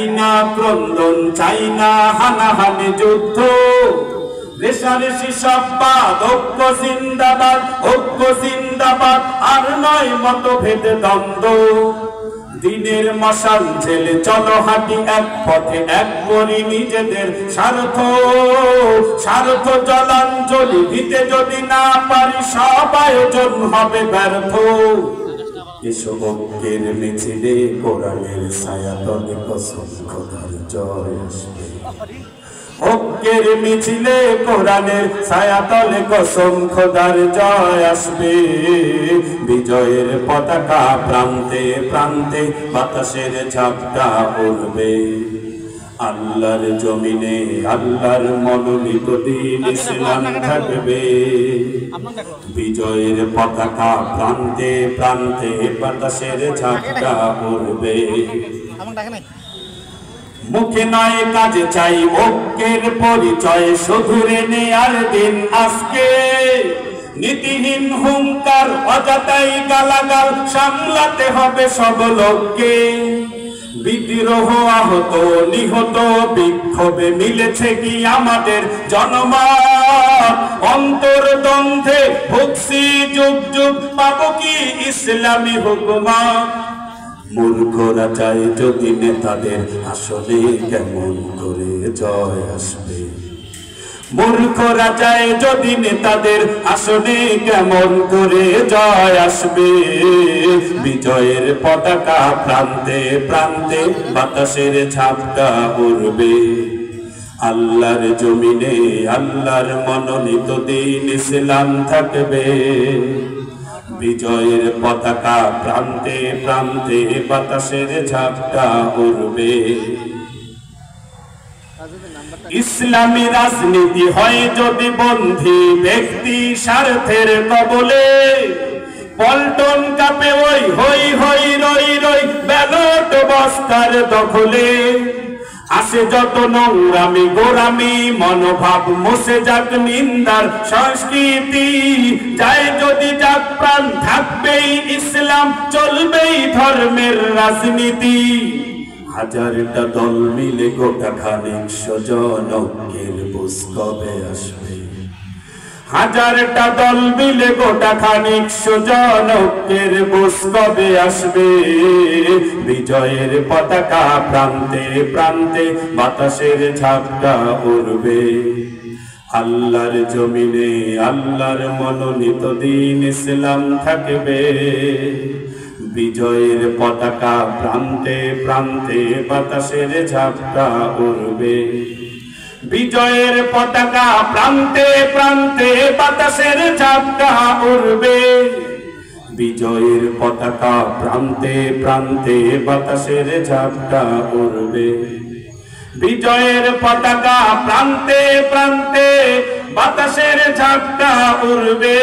চাইনা ক্রন্দন, চাইনা হানাহানি যুদ্ধ, রেশারেশি সববাদ, ঐক্য জিন্দাবাদ, ঐক্য জিন্দাবাদ, আর নয় মতভেদ দ্বন্দ্ব। দিনের মশাল ঝেলে চলো হাঁটি এক পথে, এক করি নিজেদের স্বার্থ, স্বার্থ জলাঞ্জলি দিতে যদি না পারি সব আয়োজন হবে ব্যর্থ। এসো ঐক্যের মিছিলে কোরআনের ছায়াতলে কসম খোদার জয় আসবে। ঐক্যের মিছিলে কোরআনের ছায়াতলে কসম খোদার জয় আসবে। বিজয়ের পতাকা প্রান্তে প্রান্তে বাতাসের ঝাপটা উড়বে। আল্লাহর জমিনে আল্লাহর মনোনীত দ্বীন ইসলাম থাকবে। বিজয়ের পতাকা প্রান্তে প্রান্তে বাতাসের ঝাপটা উড়বে। মুখে নয় কাজে চাই ঐক্যের পরিচয়, শুধুরে নেয়ার দিন আজকে। নীতিহীন হুঙ্কার অযথাই গালাগাল সামলাতে হবে সব লোককে। বিদ্রোহ আহত নিহত বিক্ষোভে মিলেছে কি আমাদের জনমত। অন্তর্দ্বন্দ্বে ভুগছি যুগ যুগ, পাবো কি ইসলামী হুকুমত। মূর্খরা চায় যদি নেতাদের, আসলে কেমন করে জয় আসবে। মূর্খরা চায় যদি নেতাদের, আসলে কেমন করে জয় আসবে। বিজয়ের পতাকা প্রান্তে প্রান্তে বাতাসের ঝাপটা উড়বে। আল্লাহর জমিনে আল্লাহর মনোনীত দ্বীন ইসলাম থাকবে। বিজয়ের পতাকা প্রান্তে প্রান্তে বাতাসের ঝাপটা উড়বে। ইসলামী রাজনীতি হয় যদি বন্দী ব্যক্তি স্বার্থের কবলে। পল্টন কাপে ওই হই হই রই রই ব্যালট বস্তার দখলে। আসে যত নোংরামি গোরামি মনোভাব, মুছে যাক নিন্দার সংস্কৃতি। যায় যদি যাক প্রাণ, থাকবেই ইসলাম, চলবেই ধর্মের রাজনীতি। হাজারটা দল মিলে গোটা খানিক স্বজন, ঐক্যের বুঝ কবে আসবে। হাজারটা দল মিলে গোটা খানিক স্বজন, ঐক্যের বুঝ কবে আসবে। বিজয়ের পতাকা প্রান্তে প্রান্তে বাতাসের ঝাপটা উড়বে। আল্লাহর জমিনে আল্লাহর মনোনীত দ্বীন ইসলাম থাকবে। বিজয়ের পতাকা প্রান্তে প্রান্তে বাতাসের ঝাপটা উড়বে। বিজয়ের পতাকা প্রান্তে প্রান্তে বাতাসের ঝাপটা উড়বে। বিজয়ের পতাকা প্রান্তে প্রান্তে বাতাসের ঝাপটা উড়বে। বিজয়ের পতাকা প্রান্তে প্রান্তে বাতাসের ঝাপটা উড়বে।